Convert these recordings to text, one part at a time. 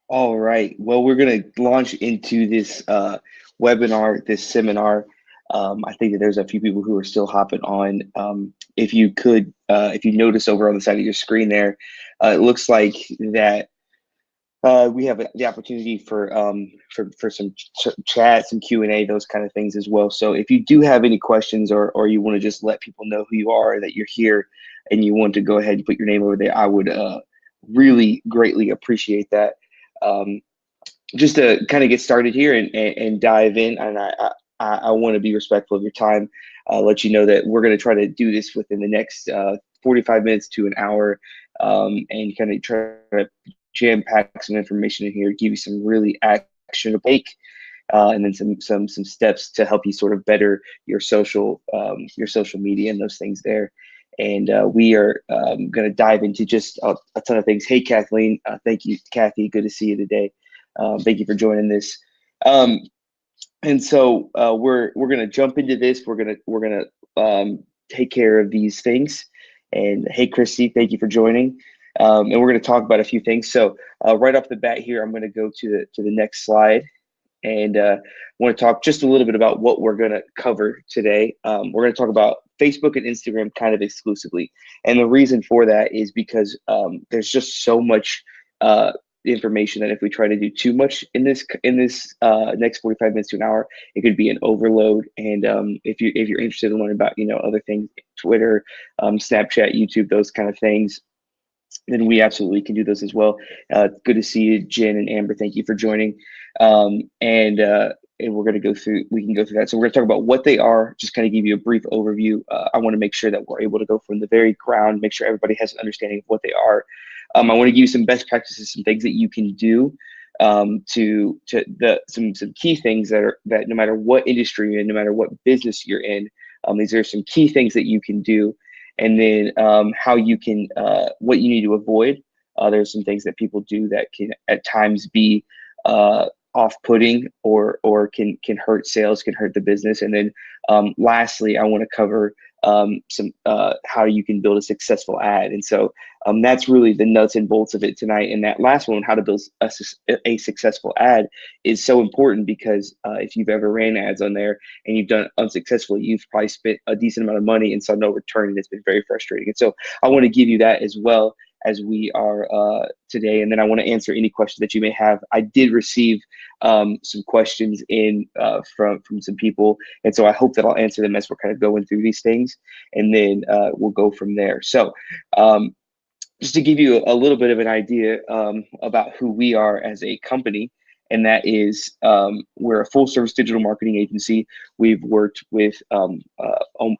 All right. Well, we're going to launch into this webinar, this seminar. I think that there's a few people who are still hopping on. If you could, if you notice over on the side of your screen there, it looks like that we have the opportunity for some chat, some Q&A, those kind of things as well. So if you do have any questions or you want to just let people know who you are, that you're here, and you want to go ahead and put your name over there, I would really greatly appreciate that. Um, just to kind of get started here and dive in, and I want to be respectful of your time. Let you know that we're going to try to do this within the next 45 minutes to an hour, and kind of try to jam pack some information in here, give you some really actionable take, and then some steps to help you sort of better your social media and those things there. And we are going to dive into just a ton of things. Hey, Kathleen, thank you, Kathy. Good to see you today. Thank you for joining this. Um, and so we're gonna jump into this. We're gonna take care of these things. And hey, Christy, thank you for joining. And we're gonna talk about a few things. So right off the bat here, I'm gonna go to the next slide, and want to talk just a little bit about what we're going to cover today. We're going to talk about Facebook and Instagram kind of exclusively, and the reason for that is because there's just so much information that if we try to do too much in this next 45 minutes to an hour, it could be an overload. And if you're interested in learning about other things, Twitter, Snapchat, YouTube, those kind of things, then we absolutely can do those as well. Good to see you, Jen and Amber. Thank you for joining. And we're going to go through, we can go through that. So we're going to talk about what they are, just kind of give you a brief overview. I want to make sure that we're able to go from the very ground, make sure everybody has an understanding of what they are. I want to give you some best practices, some things that you can do, some key things that no matter what industry you're in, no matter what business you're in, these are some key things that you can do, and then how you can what you need to avoid. There's some things that people do that can at times be off-putting or can hurt sales, can hurt the business. And then lastly, I want to cover some how you can build a successful ad. And so that's really the nuts and bolts of it tonight. And that last one, how to build a successful ad, is so important because if you've ever ran ads on there and you've done it unsuccessfully, you've probably spent a decent amount of money and saw no return, and it's been very frustrating. And so I want to give you that as well as we are today. And then I want to answer any questions that you may have. I did receive some questions in from some people, and so I hope that I'll answer them as we're kind of going through these things, and then we'll go from there. So just to give you a little bit of an idea about who we are as a company, and that is we're a full service digital marketing agency. We've worked with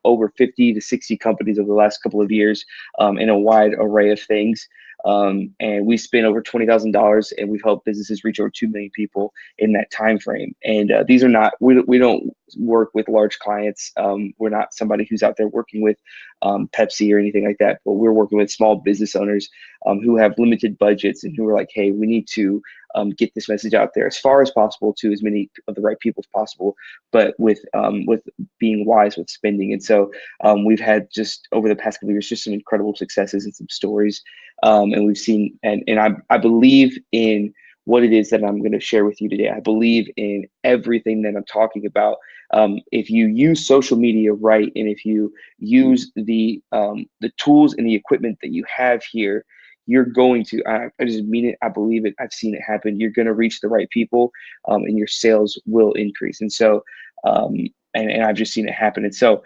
over 50 to 60 companies over the last couple of years in a wide array of things. And we spent over $20,000, and we've helped businesses reach over 2 million people in that time frame. And these are not, we don't work with large clients. We're not somebody who's out there working with Pepsi or anything like that, but we're working with small business owners who have limited budgets and who are like, hey, we need to get this message out there as far as possible to as many of the right people as possible, but with being wise with spending. And so we've had just over the past couple of years just some incredible successes and some stories, and we've seen, and I believe in what it is that I'm going to share with you today. I believe in everything that I'm talking about. If you use social media right, and if you use the tools and the equipment that you have here, you're going to, I just mean it, I believe it, I've seen it happen. You're going to reach the right people, and your sales will increase. And so, and I've just seen it happen. And so,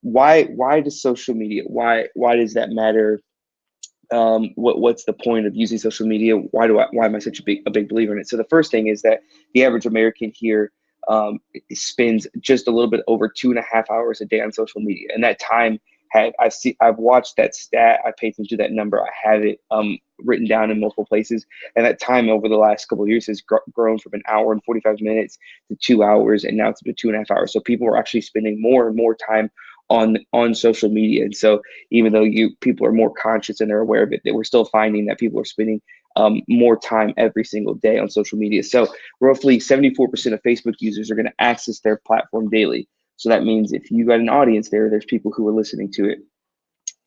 why does social media, why does that matter? What's the point of using social media? Why am I such a big believer in it? So the first thing is that the average American here spends just a little bit over 2.5 hours a day on social media, and that time I've watched that stat. I paid attention to that number. I have it written down in multiple places, and that time over the last couple of years has grown from an hour and 45 minutes to 2 hours, and now it's been 2.5 hours. So people are actually spending more and more time on social media. And so even though people are more conscious and they're aware of it, that we're still finding that people are spending more time every single day on social media. So roughly 74% of Facebook users are going to access their platform daily. So that means if you got an audience there, there's people who are listening to it.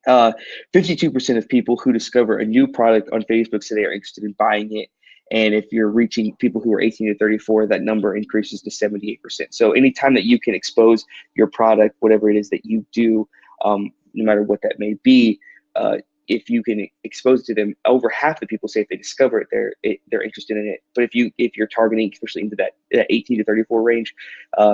52% of people who discover a new product on Facebook today are interested in buying it. And if you're reaching people who are 18 to 34, that number increases to 78%. So anytime that you can expose your product, whatever it is that you do, no matter what that may be, if you can expose it to them, over half the people say if they discover it, they're interested in it. But if you're targeting, especially into that 18 to 34 range,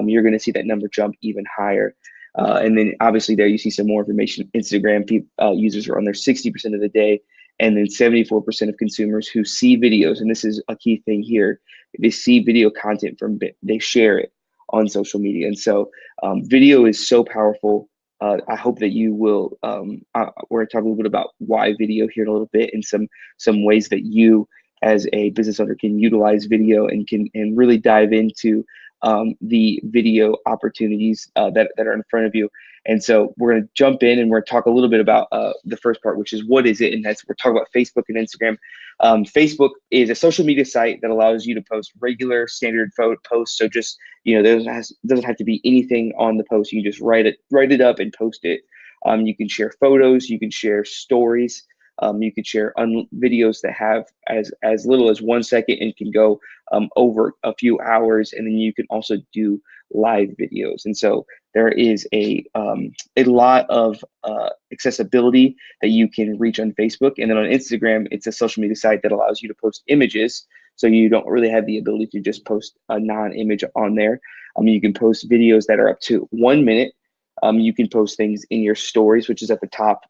you're going to see that number jump even higher. And then obviously there you see some more information. Instagram users are on there 60% of the day, and then 74% of consumers who see videos, and this is a key thing here, they see video content they share it on social media. And so video is so powerful. I hope that you will, we're going to talk a little bit about why video here in a little bit, and some ways that you as a business owner can utilize video and really dive into the video opportunities that are in front of you. And so we're going to jump in and we're going to talk a little bit about the first part, which is what is it? And we're talking about Facebook and Instagram. Facebook is a social media site that allows you to post regular standard posts. So just, doesn't have to be anything on the post. You can just write it up and post it. You can share photos, you can share stories. You could share videos that have as little as 1 second and can go over a few hours, and then you can also do live videos. And so there is a lot of accessibility that you can reach on Facebook, and then on Instagram, it's a social media site that allows you to post images. So you don't really have the ability to just post a non-image on there. You can post videos that are up to 1 minute. You can post things in your stories, which is at the top.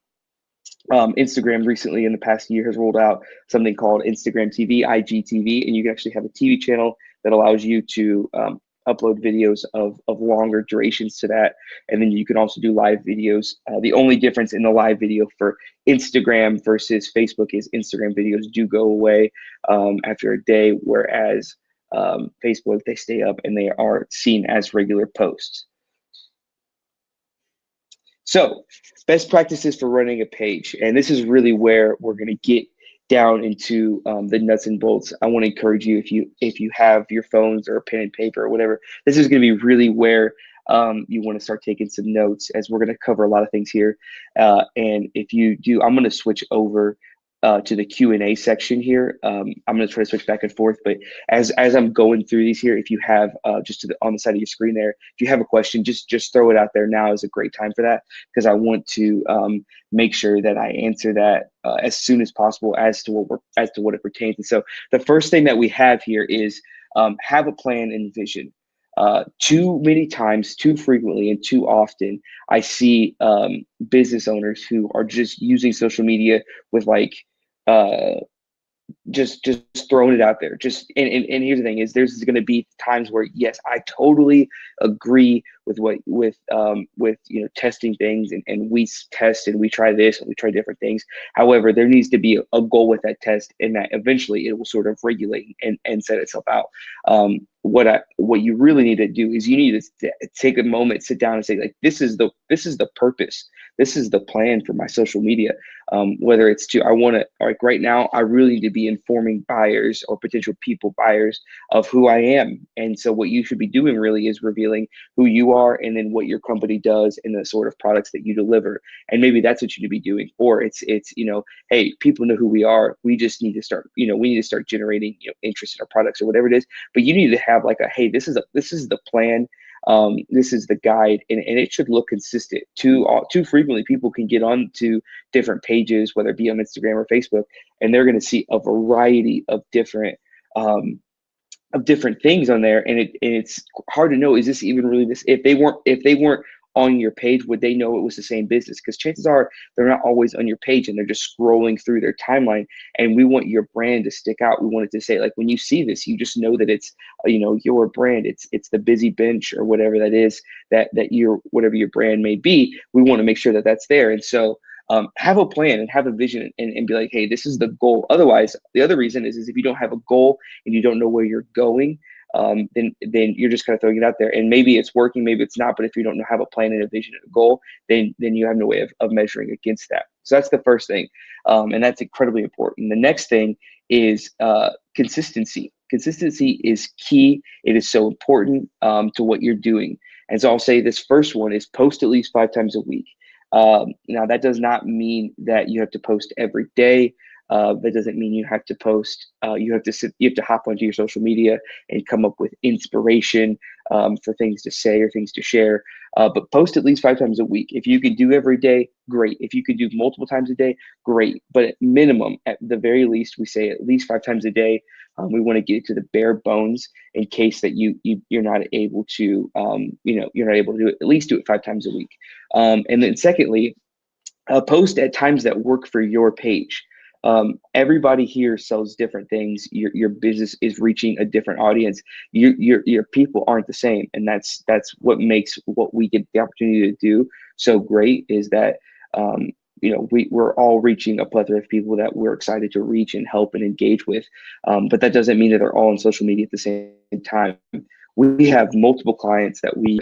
Instagram recently in the past year has rolled out something called Instagram TV, IGTV, and you can actually have a TV channel that allows you to upload videos of longer durations to that. And then you can also do live videos. The only difference in the live video for Instagram versus Facebook is Instagram videos do go away after a day, whereas Facebook, they stay up and they are seen as regular posts. So best practices for running a page. And this is really where we're going to get down into the nuts and bolts. I want to encourage you, if you have your phones or a pen and paper or whatever, this is going to be really where you want to start taking some notes, as we're going to cover a lot of things here. And if you do, I'm going to switch over to the Q&A section here. I'm going to try to switch back and forth, but as I'm going through these here, if you have just on the side of your screen there, if you have a question, just throw it out there. Now is a great time for that, because I want to make sure that I answer that as soon as possible as to what it pertains. And so the first thing that we have here is have a plan and vision. Too many times, too frequently, and too often, I see business owners who are just using social media with just throwing it out there. And here's the thing: is there's going to be times where, yes, I totally agree with testing things, and we test and we try this and we try different things. However, there needs to be a goal with that test, and that eventually it will sort of regulate and set itself out. What you really need to do is you need to take a moment, sit down, and say, like, this is the purpose. This is the plan for my social media. Whether it's right now, I really need to be informing buyers or potential buyers of who I am. And so what you should be doing really is revealing who you are, and then what your company does, and the sort of products that you deliver. And maybe that's what you need to be doing. Or it's hey, people know who we are. We just need to start, we need to start generating interest in our products or whatever it is. But you need to have hey, this is the plan. This is the guide, and it should look consistent. Too frequently, people can get on to different pages, whether it be on Instagram or Facebook, and they're going to see a variety of different things on there, and it's hard to know, is this even really this? If they weren't on your page, would they know it was the same business? Because chances are they're not always on your page, and they're just scrolling through their timeline. And we want your brand to stick out. We want it to say, like, when you see this, you just know that it's your brand. It's the Busy Bench or whatever that is, that whatever your brand may be. We want to make sure that that's there. And so have a plan and have a vision, and be like, hey, this is the goal. Otherwise, the other reason is if you don't have a goal and you don't know where you're going, then you're just kind of throwing it out there, and maybe it's working, maybe it's not. But if you don't have a plan and a vision and a goal, then you have no way of measuring against that. So that's the first thing, and that's incredibly important. The next thing is consistency. Consistency is key. It is so important to what you're doing. And so I'll say this first one is post at least 5 times a week. Now, that does not mean that you have to post every day. That doesn't mean you have to post. You have to hop onto your social media and come up with inspiration for things to say or things to share. But post at least 5 times a week. If you can do every day, great. If you can do multiple times a day, great. But at minimum, at the very least, we say at least 5 times a day. We want to get to the bare bones in case that you're not able to you're not able to do it. At least do it 5 times a week. And then secondly, post at times that work for your page. Everybody here sells different things. Your business is reaching a different audience. Your people aren't the same, and that's what makes what we get the opportunity to do so great. Is that we're all reaching a plethora of people that we're excited to reach and help and engage with. But that doesn't mean that they're all on social media at the same time. We have multiple clients that we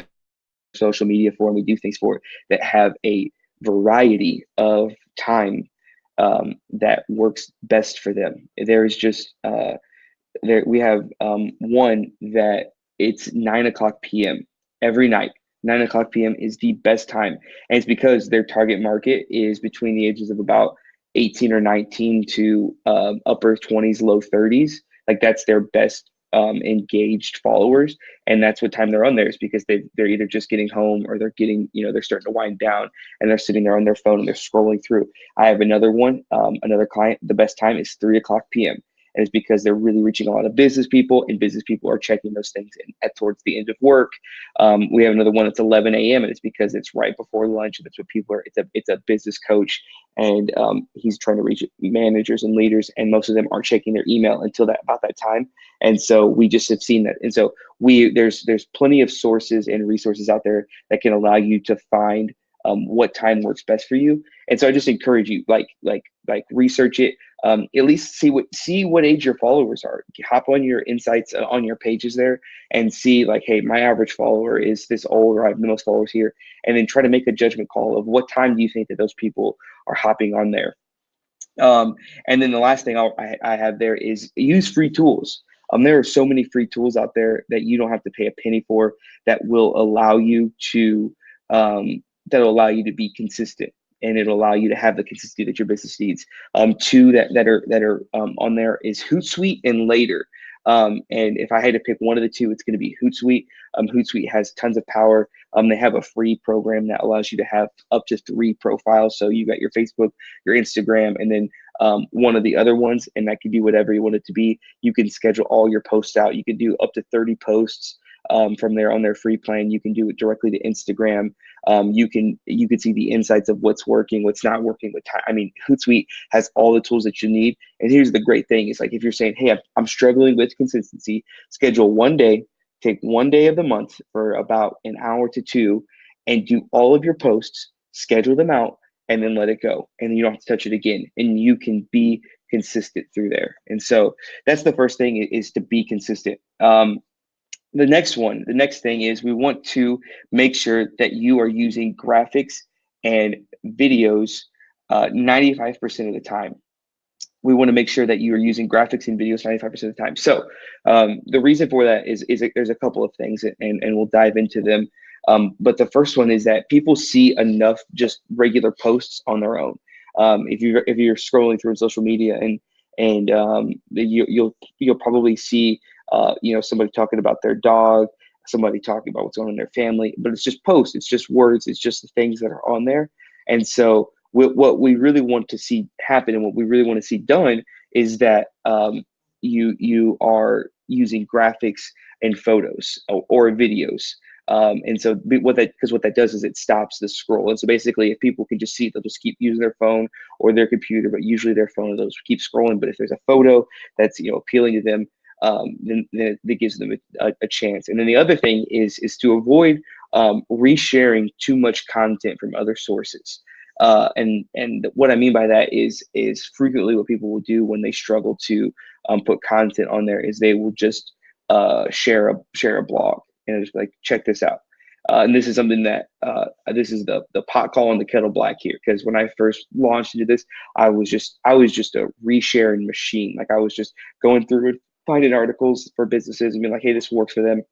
social media for and we do things for that have a variety of time that works best for them. There's just we have one that it's 9 o'clock p.m. every night. 9 o'clock p.m. is the best time, and it's because their target market is between the ages of about 18 or 19 to upper 20s, low 30s. Like that's their best engaged followers, and that's what time they're on there is because they're either just getting home or they're getting they're starting to wind down and they're sitting there on their phone and they're scrolling through. I have another one, another client. The best time is 3 o'clock p.m. And it's because they're really reaching a lot of business people, and business people are checking those things at towards the end of work. We have another one that's 11 a.m. and it's because it's right before lunch, and that's what people are. It's a business coach, and he's trying to reach managers and leaders, and most of them aren't checking their email until about that time. And so we just have seen that, and so there's plenty of sources and resources out there that can allow you to find what time works best for you. And so I just encourage you, like research it. At least see what age your followers are. Hop on your insights on your pages there and see like, hey, my average follower is this old, or I have the most followers here, and then try to make a judgment call of what time do you think that those people are hopping on there. And then the last thing I have there is use free tools. There are so many free tools out there that you don't have to pay a penny for that will allow you to be consistent, and it'll allow you to have the consistency that your business needs. Two that are on there is Hootsuite and Later. And if I had to pick one of the two, it's going to be Hootsuite. Hootsuite has tons of power. They have a free program that allows you to have up to 3 profiles. So you got your Facebook, your Instagram, and then one of the other ones, and that can be whatever you want it to be. You can schedule all your posts out. You can do up to 30 posts from there on their free plan. You can do it directly to Instagram. You can see the insights of what's working, what's not working with time. I mean, Hootsuite has all the tools that you need. And here's the great thing: is like if you're saying, hey, I'm struggling with consistency, schedule one day, take one day of the month for about an hour to 2, and do all of your posts, schedule them out, and then let it go. And then you don't have to touch it again. And you can be consistent through there. And so that's the first thing, is to be consistent. The next thing is we want to make sure that you are using graphics and videos 95% of the time. We want to make sure that you are using graphics and videos 95% of the time. So the reason for that is there's a couple of things, and we'll dive into them. But the first one is that people see enough just regular posts on their own. If you're scrolling through social media, and you'll probably see somebody talking about their dog, somebody talking about what's going on in their family, but it's just posts, it's just words, it's just the things that are on there. And so what we really want to see happen, and what we really want to see done, is that you are using graphics and photos or videos. And so what that does is it stops the scroll. And so basically, if people can just see it, they'll just keep using their phone or their computer, but usually their phone, they'll keep scrolling. But if there's a photo that's appealing to them, then that gives them a chance. And then the other thing is to avoid resharing too much content from other sources. And what I mean by that is frequently what people will do when they struggle to put content on there is they will just share a blog and just like, check this out. And this is something that this is the pot calling the kettle black here, because when I first launched into this, I was just a resharing machine. Like I was just going through it, finding articles for businesses and being like, hey, this works for them,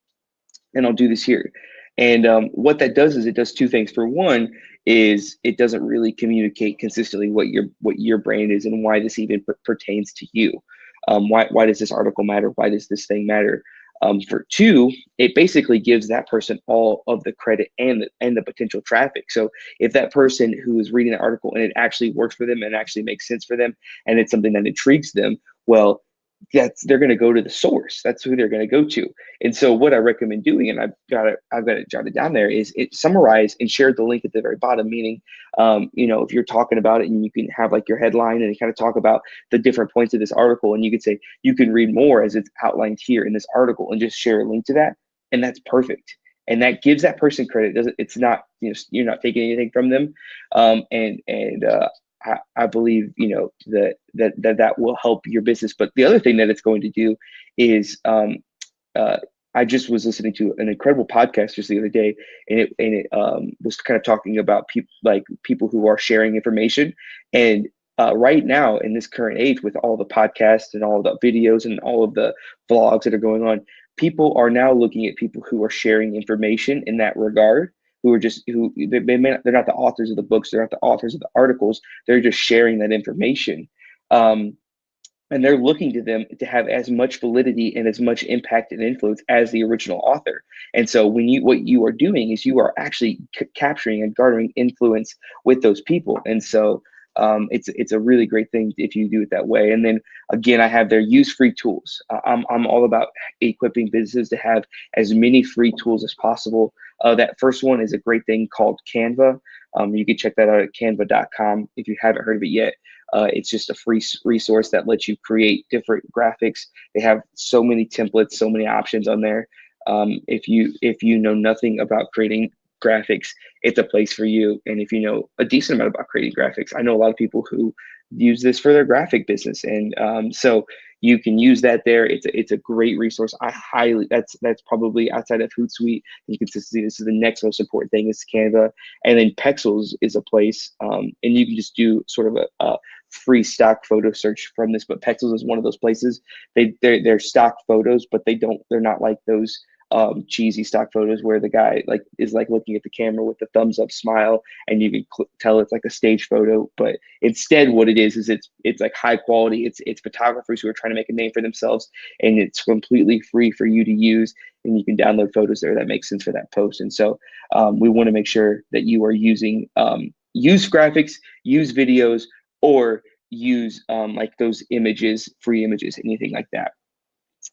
and I'll do this here. And what that does is it does two things. For one, is it doesn't really communicate consistently what your brand is and why this even pertains to you. Why does this article matter? Why does this thing matter? For two, it basically gives that person all of the credit and the potential traffic. So if that person who is reading the article and it actually works for them and actually makes sense for them and it's something that intrigues them, well, they're going to go to the source. That's who they're going to go to. And so what I recommend doing, and I've got it jotted down there, is it summarize and share the link at the very bottom. Meaning, if you're talking about it, and you can have like your headline and kind of talk about the different points of this article, and you could say you can read more as it's outlined here in this article, and just share a link to that, and that's perfect. And that gives that person credit. Doesn't It's not, you're not taking anything from them, and I believe that will help your business. But the other thing that it's going to do is uh, I just was listening to an incredible podcast just the other day, and it was kind of talking about people who are sharing information. And right now, in this current age, with all the podcasts and all the videos and all of the vlogs that are going on, people are now looking at people who are sharing information in that regard. Who are just who they're not the authors of the books, they're not the authors of the articles, they're just sharing that information. Um, and they're looking to them to have as much validity and as much impact and influence as the original author. And so what you are doing is you are actually capturing and garnering influence with those people. And so it's a really great thing if you do it that way. And then again, I have their use free tools. I'm all about equipping businesses to have as many free tools as possible. That first one is a great thing called Canva. You can check that out at canva.com if you haven't heard of it yet. It's just a free resource that lets you create different graphics. They have so many templates, so many options on there. If you know nothing about creating graphics, it's a place for you. And if you know a decent amount about creating graphics, I know a lot of people who use this for their graphic business, and so you can use that there. It's a great resource. I highly that's probably outside of Hootsuite and consistency. This is the next most important thing is Canva, and then Pexels is a place, and you can just do sort of a free stock photo search from this. But Pexels is one of those places. They're stock photos, but they're not like those cheesy stock photos where the guy like is like looking at the camera with the thumbs up smile, and you can tell it's like a stage photo. But instead, what it is it's like high quality. It's photographers who are trying to make a name for themselves, and it's completely free for you to use. And you can download photos there that make sense for that post. And so we want to make sure that you are using use graphics, use videos, or use like those images, free images, anything like that.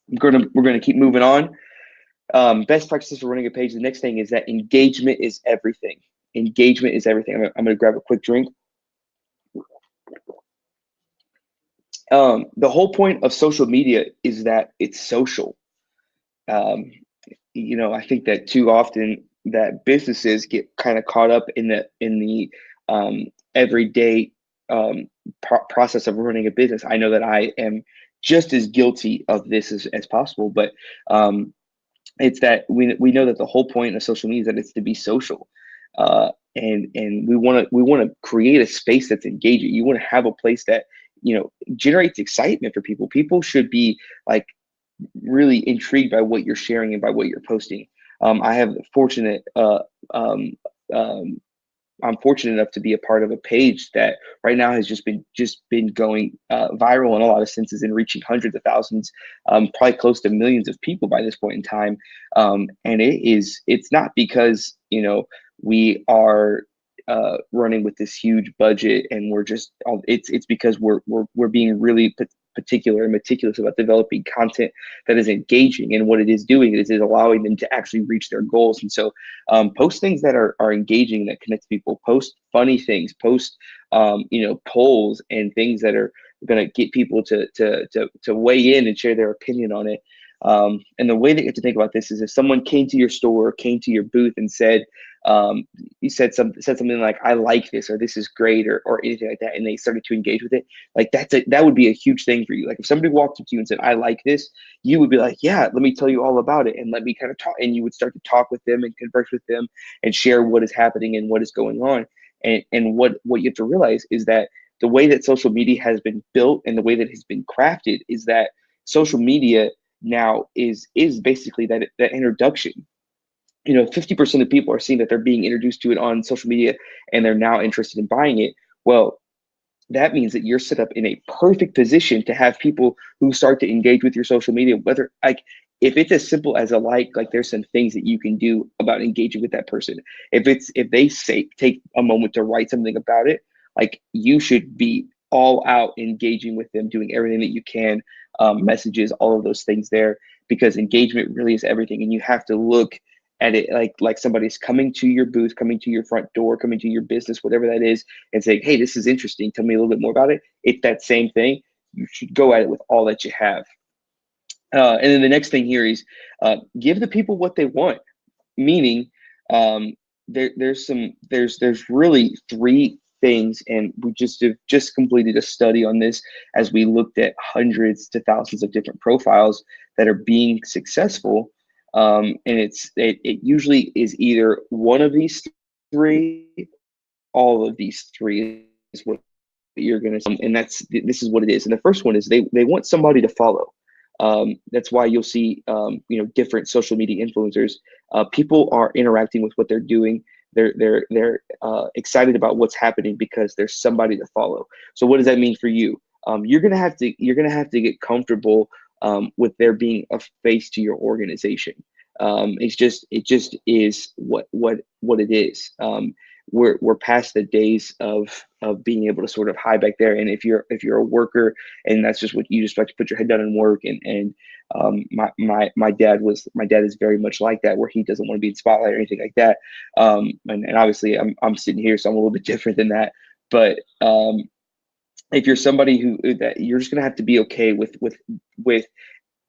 We're gonna keep moving on. Best practices for running a page. The next thing is that engagement is everything. Engagement is everything. I'm gonna grab a quick drink. The whole point of social media is that it's social. Um, I think that too often that businesses get kind of caught up in the everyday process of running a business. I know that I am just as guilty of this as possible, but it's that we know that the whole point of social media is that it's to be social, and we want to create a space that's engaging. You want to have a place that generates excitement for people. People should be like really intrigued by what you're sharing and by what you're posting. I have fortunate um, um, I'm fortunate enough to be a part of a page that right now has just been going viral in a lot of senses and reaching hundreds of thousands, probably close to millions of people by this point in time. And it's not because we are running with this huge budget and we're just it's because we're being really particular and meticulous about developing content that is engaging, and what it is doing is allowing them to actually reach their goals. And so post things that are engaging, that connect people, post funny things, post polls and things that are going to get people to weigh in and share their opinion on it. And the way that you have to think about this is if someone came to your store, came to your booth and said, you said something like, I like this, or this is great, or anything like that, and they started to engage with it, like that would be a huge thing for you. Like if somebody walked up to you and said, I like this, you would be like, yeah, let me tell you all about it, and let me kind of talk, and you would start to talk with them and converse with them and share what is happening and what is going on. And what you have to realize is that the way that social media has been built and the way that it has been crafted is that social media now is basically that introduction. 50% of people are seeing that they're being introduced to it on social media and they're now interested in buying it. Well, that means that you're set up in a perfect position to have people who start to engage with your social media, whether like if it's as simple as a like there's some things that you can do about engaging with that person. If they say take a moment to write something about it, like you should be all out engaging with them, doing everything that you can, messages, all of those things there, because engagement really is everything. And you have to look at it like somebody's coming to your booth, coming to your front door, coming to your business, whatever that is, and saying, hey, this is interesting, tell me a little bit more about it. It's that same thing. You should go at it with all that you have. And then the next thing here is give the people what they want, meaning there's really three things, and we just completed a study on this as we looked at hundreds to thousands of different profiles that are being successful. And it usually is either one of these three, all of these three is what you're going to see. And this is what it is. And the first one is they want somebody to follow. That's why you'll see different social media influencers. People are interacting with what they're doing. They're excited about what's happening because there's somebody to follow. So what does that mean for you? You're gonna have to get comfortable with there being a face to your organization. It just is what it is. We're past the days of being able to sort of hide back there. And if you're a worker and that's just what you just like to put your head down and work, and my dad is very much like that, where he doesn't want to be in the spotlight or anything like that. And obviously I'm sitting here, so I'm a little bit different than that. But if you're somebody who that you're just gonna have to be okay with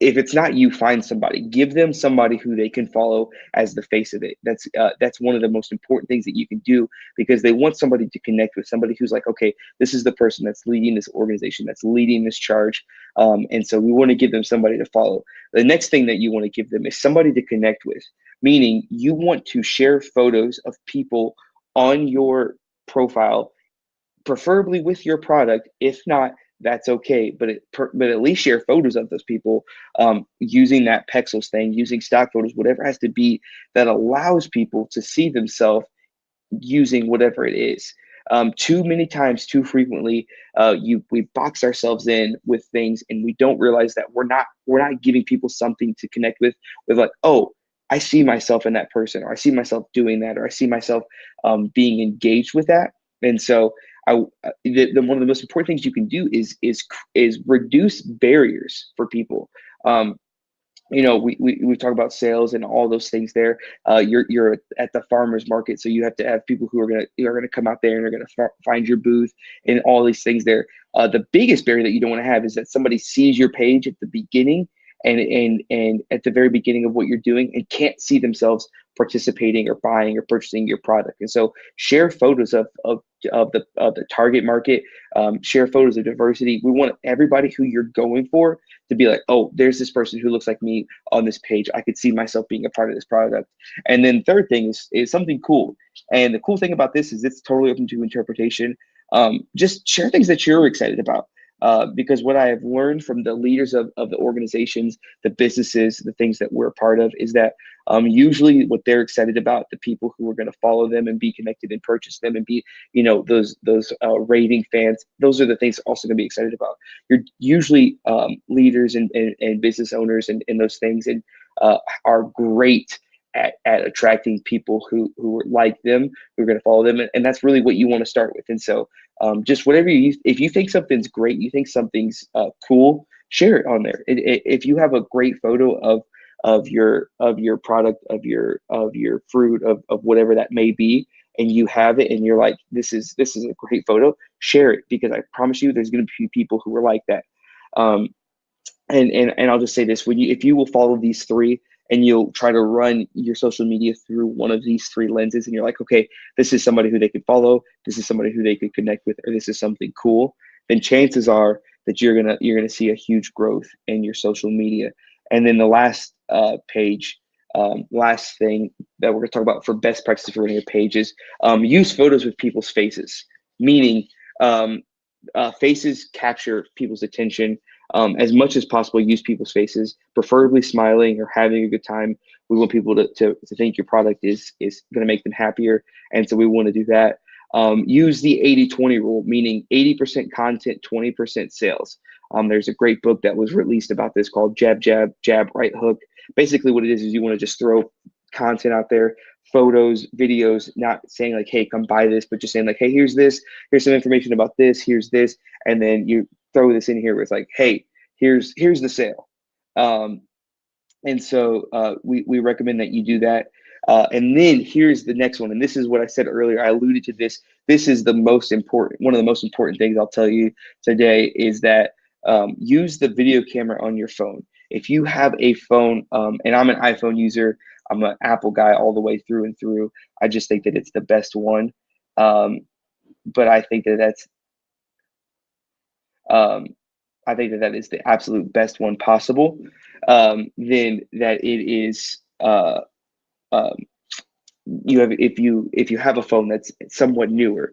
if it's not you, find somebody, give them somebody who they can follow as the face of it. That's one of the most important things that you can do, because they want somebody to connect with, somebody who's like, okay, this is the person that's leading this organization, that's leading this charge. And so we want to give them somebody to follow. The next thing that you want to give them is somebody to connect with, meaning you want to share photos of people on your profile, preferably with your product. If not, that's okay. But at least share photos of those people, using that Pexels thing, using stock photos, whatever it has to be that allows people to see themselves using whatever it is. Too many times, too frequently, we box ourselves in with things, and we don't realize that we're not giving people something to connect with like, oh, I see myself in that person, or I see myself doing that, or I see myself being engaged with that. And so one of the most important things you can do is reduce barriers for people. Um, we talk about sales and all those things there. You're at the farmers market, so you have to have people who are gonna come out there and are gonna find your booth and all these things there. The biggest barrier that you don't want to have is that somebody sees your page at the beginning and at the very beginning of what you're doing and can't see themselves participating or buying or purchasing your product. And so share photos of the target market, share photos of diversity. We want everybody who you're going for to be like, oh, there's this person who looks like me on this page. I could see myself being a part of this product. And then third thing is something cool. And the cool thing about this is it's totally open to interpretation. Just share things that you're excited about. Because what I have learned from the leaders of the organizations, the businesses, the things that we're a part of, is that usually what they're excited about, the people who are going to follow them and be connected and purchase them and be, those raving fans, those are the things also going to be excited about. You're usually leaders and business owners and those things, and are great at attracting people who are like them, who are going to follow them, and that's really what you want to start with. And so just whatever if you think something's great, you think something's cool, share it on there. If you have a great photo of your product, of your fruit, of whatever that may be, and you have it and you're like, this is a great photo, share it, because I promise you there's going to be people who are like that. And I'll just say this: if you will follow these three and you'll try to run your social media through one of these three lenses, and you're like, okay, this is somebody who they could follow, this is somebody who they could connect with, or this is something cool, then chances are that you're gonna see a huge growth in your social media. And then the last page, last thing that we're gonna talk about for best practices for running a page is use photos with people's faces, meaning faces capture people's attention. as much as possible, use people's faces, preferably smiling or having a good time. We want people to think your product is going to make them happier. And so we want to do that. Use the 80-20 rule, meaning 80% content, 20% sales. There's a great book that was released about this called Jab, Jab, Jab, Right Hook. Basically, what it is you want to just throw content out there, photos, videos, not saying like, hey, come buy this, but just saying like, hey, here's this, here's some information about this, here's this, and then you throw this in here with like, hey, here's the sale. Um, and so we recommend that you do that. And then here's the next one. And this is what I said earlier. I alluded to this. This is the most important, one of the most important things I'll tell you today is that use the video camera on your phone. If you have a phone, and I'm an iPhone user, I'm an Apple guy all the way through and through. I just think that it's the best one. But um, I think that is the absolute best one possible. Then that it is um, you have if you have a phone that's somewhat newer,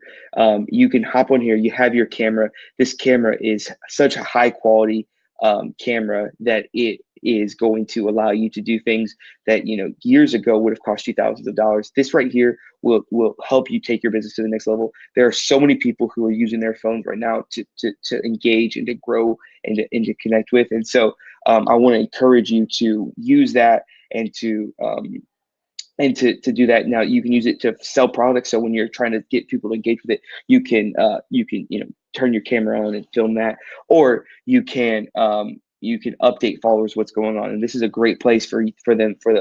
you can hop on here. You have your camera. This camera is such a high quality camera that it is going to allow you to do things that years ago would have cost you thousands of dollars. This right here will help you take your business to the next level. There are so many people who are using their phones right now to engage and to grow and to connect with. And so I want to encourage you to use that and to do that. Now you can use it to sell products. So when you're trying to get people to engage with it, you can turn your camera on and film that, or you can update followers what's going on. And this is a great place for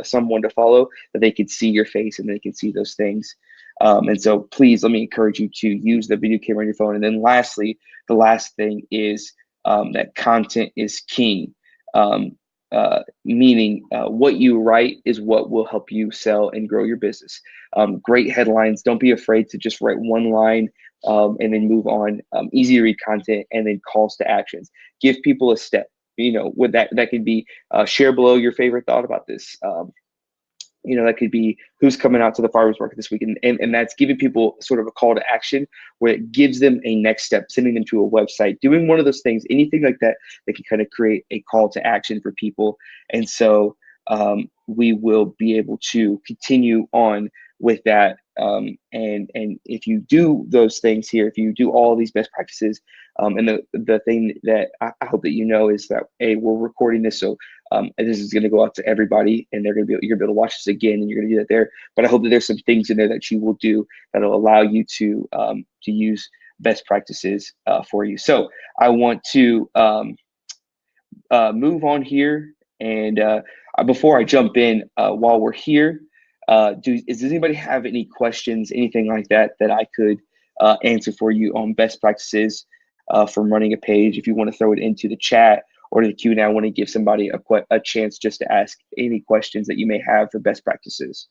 someone to follow, that they can see your face and they can see those things. And so please let me encourage you to use the video camera on your phone. And then lastly, the last thing is that content is king. Meaning what you write is what will help you sell and grow your business. Great headlines. Don't be afraid to just write one line and then move on. Easy to read content, and then calls to actions. Give people a step. With that could be share below your favorite thought about this. That could be who's coming out to the farmers market this week. And that's giving people sort of a call to action where it gives them a next step, sending them to a website, doing one of those things, anything like that, that can kind of create a call to action for people. And so we will be able to continue on with that. And if you do those things here, if you do all these best practices, and the thing that I hope that is that, we're recording this, so this is going to go out to everybody, and you're going to be able to watch this again, and you're going to do that there. But I hope that there's some things in there that you will do that'll allow you to use best practices for you. So I want to move on here, and before I jump in, while we're here, does anybody have any questions, anything like that I could answer for you on best practices from running a page? If you want to throw it into the chat or to the Q&A, I want to give somebody a chance just to ask any questions that you may have for best practices.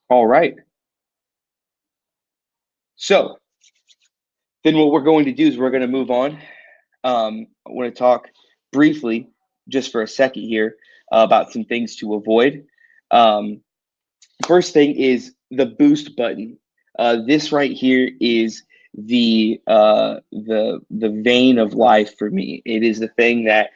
All right. So then what we're going to do is we're going to move on. I want to talk briefly, just for a second here, about some things to avoid. First thing is the boost button. This right here is the vein of life for me. It is the thing that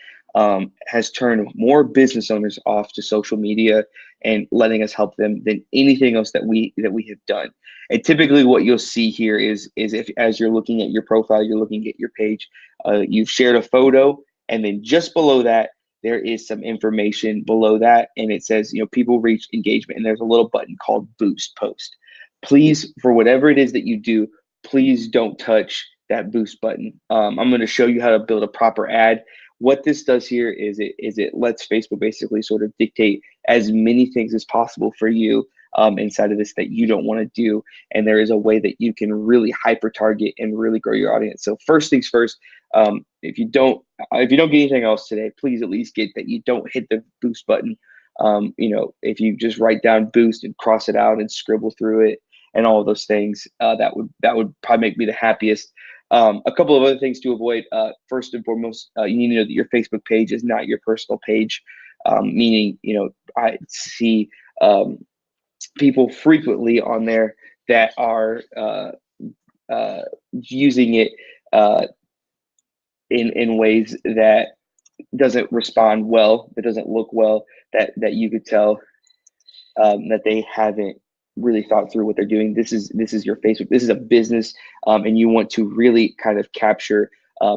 has turned more business owners off to social media and letting us help them than anything else that we have done. And typically, what you'll see here is if, as you're looking at your profile, you're looking at your page, you've shared a photo, and then just below that, there is some information below that, and it says, people reach engagement, and there's a little button called boost post. Please, for whatever it is that you do, please don't touch that boost button. I'm going to show you how to build a proper ad. What this does here is it lets Facebook basically sort of dictate as many things as possible for you inside of this that you don't want to do. And there is a way that you can really hyper target and really grow your audience. So first things first, if you don't get anything else today, please at least get that you don't hit the boost button. If you just write down boost and cross it out and scribble through it and all of those things, that would probably make me the happiest. A couple of other things to avoid. First and foremost, you need to know that your Facebook page is not your personal page. meaning, I see people frequently on there that are using it uh, in ways that doesn't respond well, that doesn't look well, that you could tell that they haven't really thought through what they're doing. This is your Facebook. This is a business, and you want to really kind of capture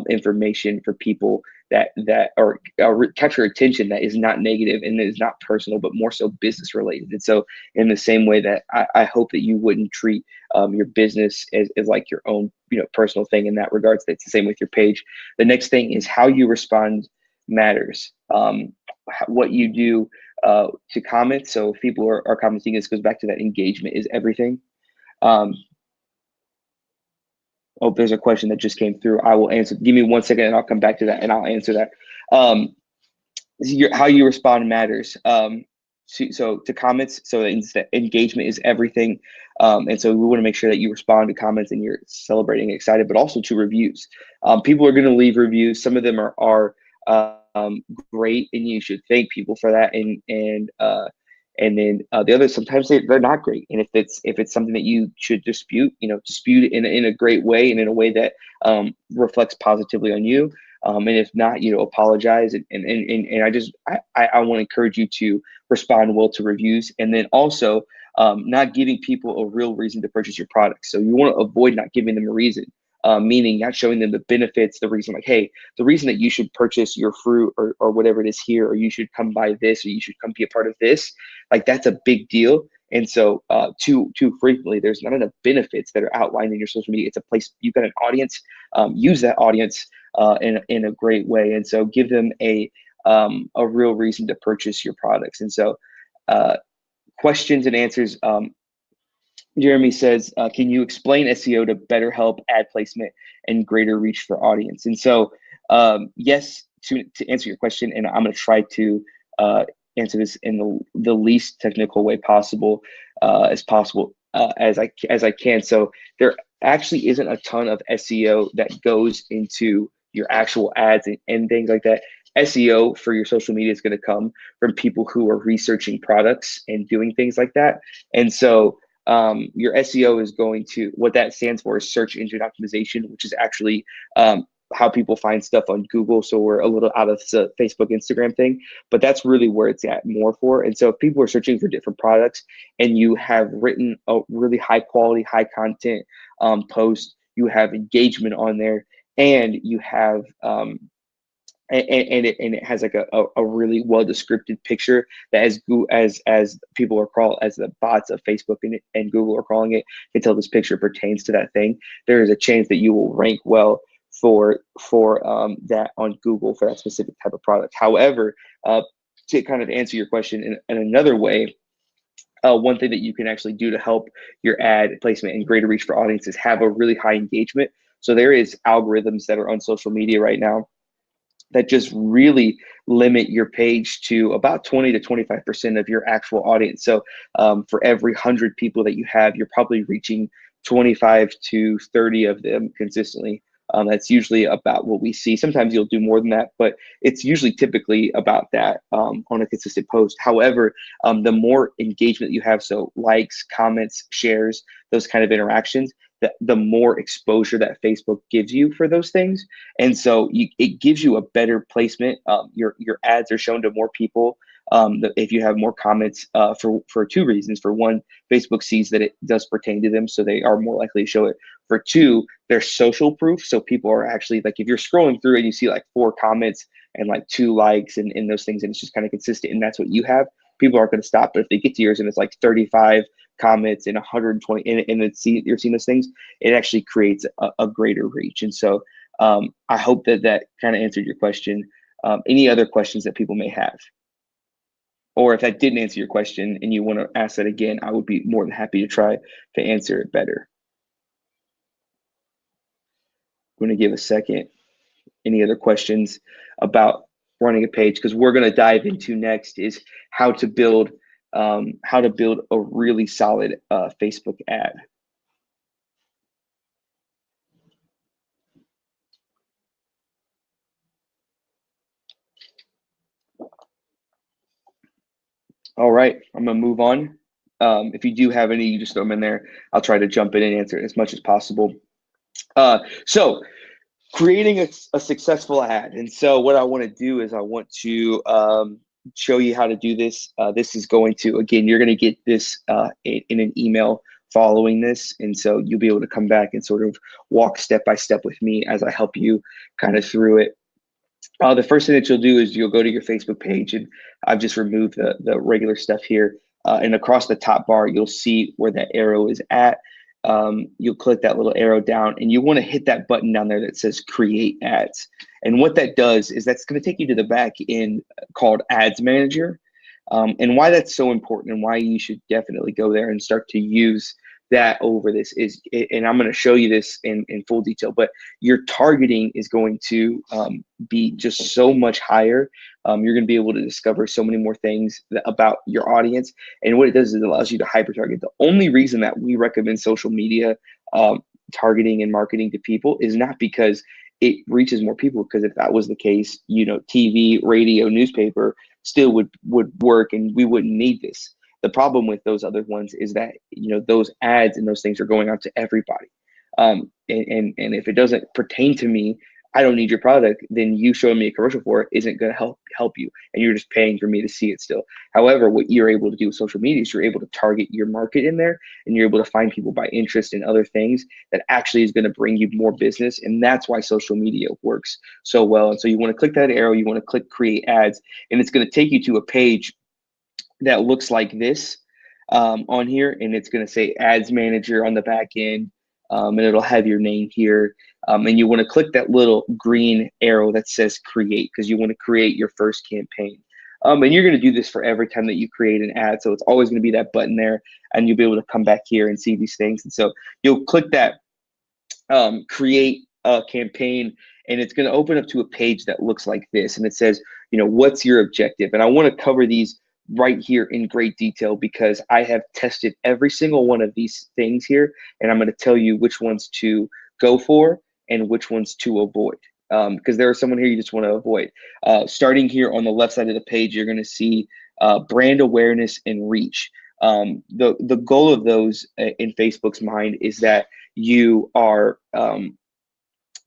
information for people that or capture attention that is not negative and that is not personal, but more so business related. And so, in the same way that I hope that you wouldn't treat your business as like your own personal thing in that regards. That's the same with your page. The next thing is how you respond matters. What you do to comments. So if people are commenting, this goes back to that engagement is everything. Um, oh, there's a question that just came through. I will answer. Give me 1 second and I'll come back to that and I'll answer that. How you respond matters. So to comments, so that engagement is everything. And so we want to make sure that you respond to comments and you're celebrating, excited, but also to reviews. People are going to leave reviews. Some of them are great, and you should thank people for that. And then the others sometimes they're not great. And if it's something that you should dispute, dispute it in a great way and in a way that reflects positively on you. And if not, apologize. And I want to encourage you to respond well to reviews, and then also not giving people a real reason to purchase your product. So you want to avoid not giving them a reason, meaning not showing them the benefits, the reason like, hey, the reason that you should purchase your fruit or whatever it is here, or you should come buy this, or you should come be a part of this. Like that's a big deal. And so too frequently, there's not enough benefits that are outlined in your social media. It's a place you've got an audience. Use that audience in a great way, and so give them a real reason to purchase your products. And so questions and answers. Jeremy says, can you explain SEO to better help ad placement and greater reach for audience? And so yes, to answer your question, and I'm going to try to answer this in the least technical way possible as possible as I can. So there actually isn't a ton of SEO that goes into your actual ads and things like that. SEO for your social media is going to come from people who are researching products and doing things like that. And so your SEO is going to, what that stands for is search engine optimization, which is actually how people find stuff on Google. So we're a little out of the Facebook, Instagram thing, but that's really where it's at more for. And so if people are searching for different products and you have written a really high quality, high content post, you have engagement on there, and you have and it has like a really well described picture that as people are called, as the bots of Facebook and Google are calling it, can tell this picture pertains to that thing. There is a chance that you will rank well for that on Google for that specific type of product. However, to kind of answer your question in another way, one thing that you can actually do to help your ad placement and greater reach for audiences have a really high engagement. So there is algorithms that are on social media right now that just really limit your page to about 20 to 25% of your actual audience. So for every 100 people that you have, you're probably reaching 25 to 30 of them consistently. That's usually about what we see. Sometimes you'll do more than that, but it's usually typically about that on a consistent post. However, the more engagement you have, so likes, comments, shares, those kind of interactions, the more exposure that Facebook gives you for those things. And so it gives you a better placement. Your ads are shown to more people if you have more comments for two reasons. For one, Facebook sees that it does pertain to them, so they are more likely to show it. For two, they're social proof. So people are actually like, if you're scrolling through and you see like 4 comments and like 2 likes and those things, and it's just kind of consistent, and that's what you have, people aren't going to stop. But if they get to yours and it's like 35 comments and 120 and you're seeing those things, it actually creates a greater reach. And so I hope that kind of answered your question. Any other questions that people may have? Or if that didn't answer your question and you want to ask that again, I would be more than happy to try to answer it better. I'm going to give a second. Any other questions about running a page? Because we're going to dive into next is how to build a really solid Facebook ad. All right, I'm gonna move on. If you do have any, you just throw them in there. I'll try to jump in and answer it as much as possible. So creating a successful ad. And so what I want to do is I want to show you how to do this. This is going to, again, you're going to get this in an email following this. And so you'll be able to come back and sort of walk step by step with me as I help you kind of through it. The first thing that you'll do is you'll go to your Facebook page, and I've just removed the regular stuff here. And across the top bar, you'll see where that arrow is at. You'll click that little arrow down, and you want to hit that button down there that says Create Ads. And what that does is that's going to take you to the back end called Ads Manager. And why that's so important and why you should definitely go there and start to use that over this is, and I'm going to show you this in full detail, but your targeting is going to be just so much higher. You're going to be able to discover so many more things about your audience. And what it does is it allows you to hyper target. The only reason that we recommend social media targeting and marketing to people is not because it reaches more people, because if that was the case, you know, TV, radio, newspaper still would work and we wouldn't need this. The problem with those other ones is that, you know, those ads and those things are going out to everybody. And if it doesn't pertain to me, I don't need your product, then you showing me a commercial for it isn't going to help you, and you're just paying for me to see it still. However, what you're able to do with social media is you're able to target your market in there, and you're able to find people by interest in other things that actually is going to bring you more business. And that's why social media works so well. And so you want to click that arrow, you want to click Create Ads, and it's going to take you to a page that looks like this on here, and it's going to say Ads Manager on the back end, and it'll have your name here. And you want to click that little green arrow that says Create, because you want to create your first campaign. And you're going to do this for every time that you create an ad. So it's always going to be that button there, and you'll be able to come back here and see these things. And so you'll click that Create a campaign, and it's going to open up to a page that looks like this. And it says, you know, what's your objective? And I want to cover these right here in great detail because I have tested every single one of these things here, and I'm going to tell you which ones to go for and which ones to avoid. Because there are someone here you just want to avoid. Starting here on the left side of the page, you're going to see brand awareness and reach. The goal of those in Facebook's mind is that you are going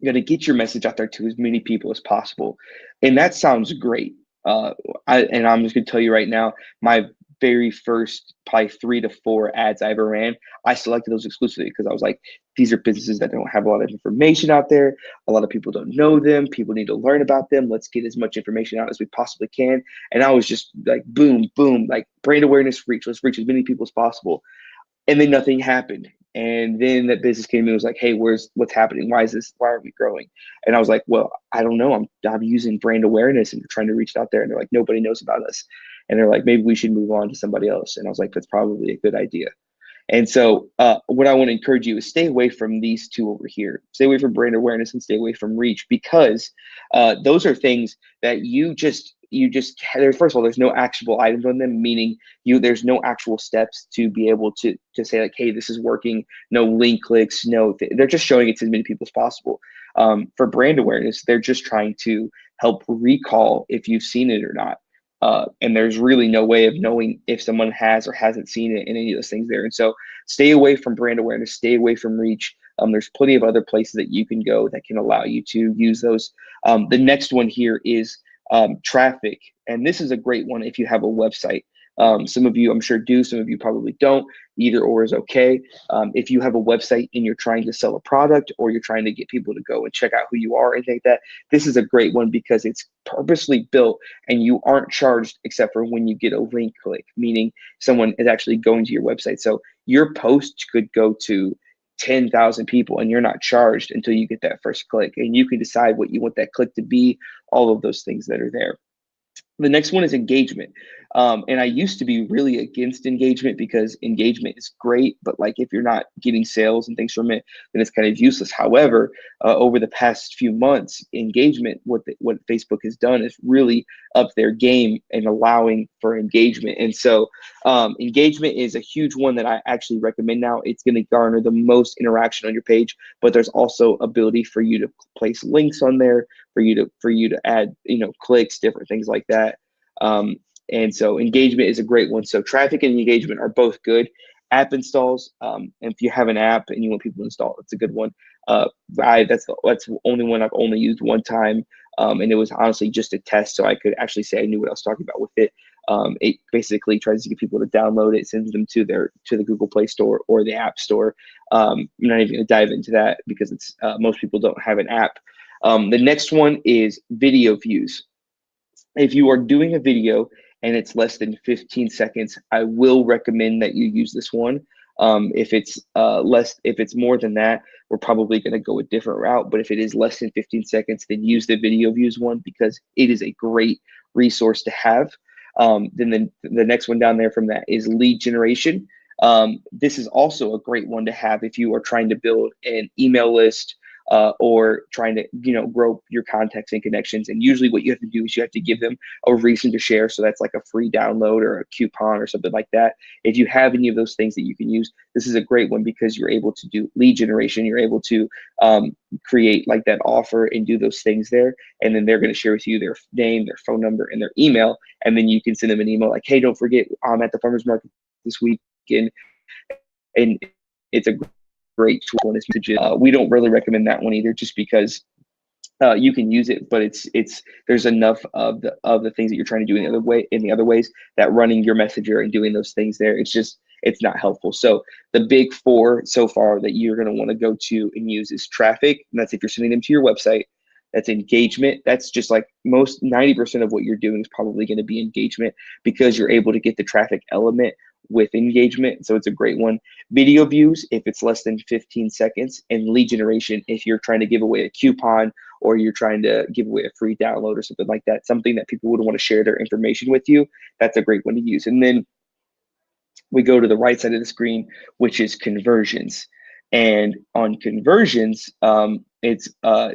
to get your message out there to as many people as possible. And that sounds great. And I'm just going to tell you right now, my very first probably 3 to 4 ads I ever ran, I selected those exclusively because I was like, these are businesses that don't have a lot of information out there. A lot of people don't know them. People need to learn about them. Let's get as much information out as we possibly can. And I was just like, boom, boom, like brand awareness, reach. Let's reach as many people as possible. And then nothing happened. And then that business came in and was like, hey, what's happening? Why are we growing? And I was like, well, I don't know. I'm using brand awareness and trying to reach out there. And they're like, nobody knows about us. And they're like, maybe we should move on to somebody else. And I was like, that's probably a good idea. And so what I want to encourage you is stay away from these two over here. Stay away from brand awareness and stay away from reach, because those are things that you just first of all, there's no actionable items on them, meaning there's no actual steps to be able to say like, hey, this is working. No link clicks, they're just showing it to as many people as possible. For brand awareness, they're just trying to help recall if you've seen it or not. And there's really no way of knowing if someone has or hasn't seen it in any of those things there. And so stay away from brand awareness, stay away from reach. There's plenty of other places that you can go that can allow you to use those. The next one here is traffic. And this is a great one if you have a website. Some of you, I'm sure, do. Some of you probably don't. Either or is okay. If you have a website and you're trying to sell a product, or you're trying to get people to go and check out who you are and think that, this is a great one because it's purposely built and you aren't charged except for when you get a link click, meaning someone is actually going to your website. So your post could go to 10,000 people and you're not charged until you get that first click, and you can decide what you want that click to be, all of those things that are there. The next one is engagement. And I used to be really against engagement because engagement is great, but like if you're not getting sales and things from it, then it's kind of useless. However, over the past few months, engagement, what Facebook has done is really up their game and allowing for engagement. And so engagement is a huge one that I actually recommend now. It's going to garner the most interaction on your page, but there's also ability for you to place links on there, for you to add, clicks, different things like that. And so engagement is a great one. So traffic and engagement are both good. App installs, and if you have an app and you want people to install, it's a good one. That's the only one I've only used one time, and it was honestly just a test, so I could actually say I knew what I was talking about with it. It basically tries to get people to download it, sends them to the Google Play Store or the App Store. I'm not even going to dive into that because it's most people don't have an app. The next one is video views. If you are doing a video and it's less than 15 seconds, I will recommend that you use this one. If it's more than that, we're probably going to go a different route. But if it is less than 15 seconds, then use the video views one because it is a great resource to have. Then the next one down there from that is lead generation. This is also a great one to have if you are trying to build an email list, or trying to grow your contacts and connections. And usually what you have to do is you have to give them a reason to share. So that's like a free download or a coupon or something like that. If you have any of those things that you can use, this is a great one because you're able to do lead generation. You're able to create like that offer and do those things there. And then they're going to share with you their name, their phone number, and their email. And then you can send them an email like, hey, don't forget, I'm at the farmer's market this weekend. And it's a great tool and its messages. We don't really recommend that one either, just because you can use it, but there's enough of the things that you're trying to do in the other ways that running your messenger and doing those things there, it's not helpful. So the big four so far that you're going to want to go to and use is traffic, and that's if you're sending them to your website. That's engagement. That's just like most 90% of what you're doing is probably going to be engagement because you're able to get the traffic element with engagement. So it's a great one. Video views, if it's less than 15 seconds, and lead generation, if you're trying to give away a coupon or you're trying to give away a free download or something like that, something that people would want to share their information with you, that's a great one to use. And then we go to the right side of the screen, which is conversions. And on conversions, it's a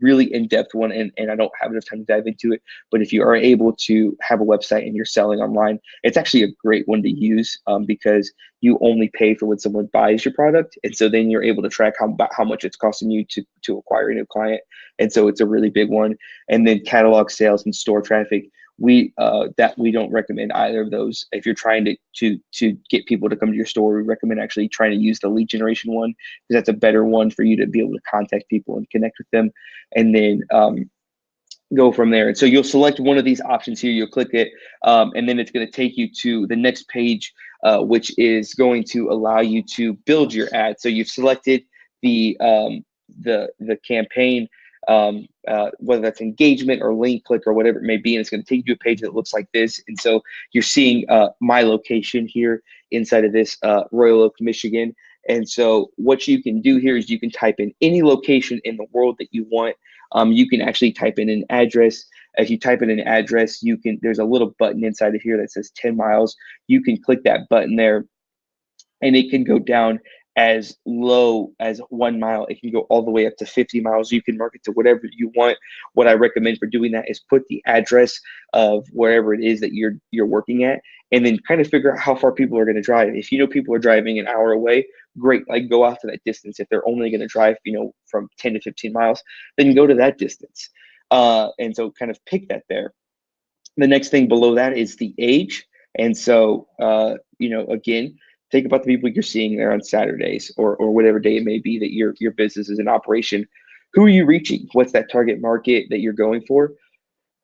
really in-depth one, and I don't have enough time to dive into it. But if you are able to have a website and you're selling online, it's actually a great one to use because you only pay for when someone buys your product, and so then you're able to track how much it's costing you to acquire a new client. And so it's a really big one. And then catalog sales and store traffic. We don't recommend either of those. If you're trying to get people to come to your store, we recommend actually trying to use the lead generation one because that's a better one for you to be able to contact people and connect with them, and then go from there. And so you'll select one of these options here, you'll click it, and then it's going to take you to the next page, which is going to allow you to build your ad. So you've selected the campaign, whether that's engagement or link click or whatever it may be, and it's going to take you to a page that looks like this. And so you're seeing my location here inside of this, Royal Oak, Michigan. And so what you can do here is you can type in any location in the world that you want. You can actually type in an address. If you type in an address, there's a little button inside of here that says 10 miles. You can click that button there, and it can go down as low as 1 mile. It can go all the way up to 50 miles. You can mark it to whatever you want. What I recommend for doing that is put the address of wherever it is that you're working at, and then kind of figure out how far people are going to drive. If you know people are driving an hour away, great, like go out to that distance. If they're only going to drive, from 10 to 15 miles, then go to that distance. And so kind of pick that there. The next thing below that is the age. And so, again, think about the people you're seeing there on Saturdays or whatever day it may be that your business is in operation. Who are you reaching? What's that target market that you're going for?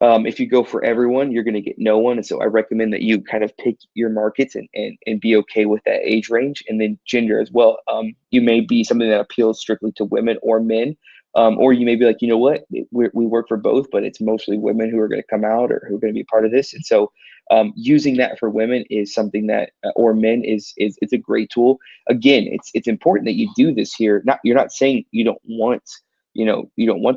If you go for everyone, you're going to get no one. And so I recommend that you kind of pick your markets and be okay with that age range, and then gender as well. You may be something that appeals strictly to women or men, or you may be like, you know what, we work for both, but it's mostly women who are going to come out or who are going to be part of this. And so using that for women is something that, or men it's a great tool. Again, it's important that you do this here. You're not saying you don't want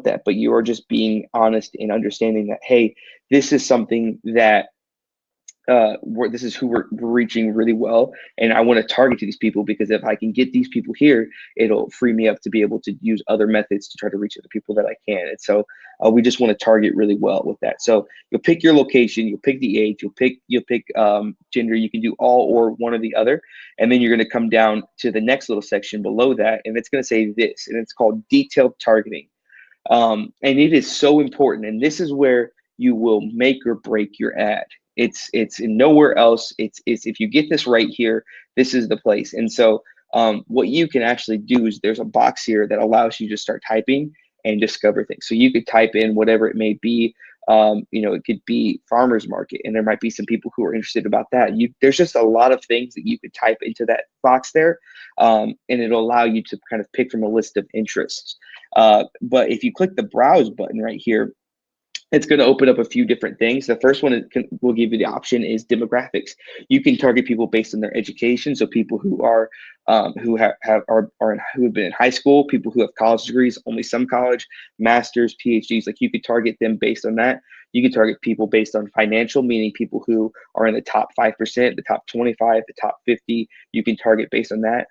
that, but you are just being honest and understanding that, hey, this is something that this is who we're reaching really well, and I want to target to these people because if I can get these people here, it'll free me up to be able to use other methods to try to reach other people that I can. And so we just want to target really well with that. So you'll pick your location, you'll pick the age, you'll pick gender. You can do all or one or the other, and then you're going to come down to the next little section below that, and it's going to say this, and it's called detailed targeting. And it is so important, and this is where you will make or break your ad. It's in nowhere else. It's if you get this right here, this is the place. And so what you can actually do is there's a box here that allows you to start typing and discover things. So you could type in whatever it may be. It could be farmers market, and there might be some people who are interested about that. There's just a lot of things that you could type into that box there, and it'll allow you to kind of pick from a list of interests. But if you click the browse button right here, it's going to open up a few different things. The first one will give you the option is demographics. You can target people based on their education. So people who are who have been in high school, people who have college degrees, only some college, masters, PhDs. Like you could target them based on that. You can target people based on financial, meaning people who are in the top 5%, the top 25, the top 50. You can target based on that.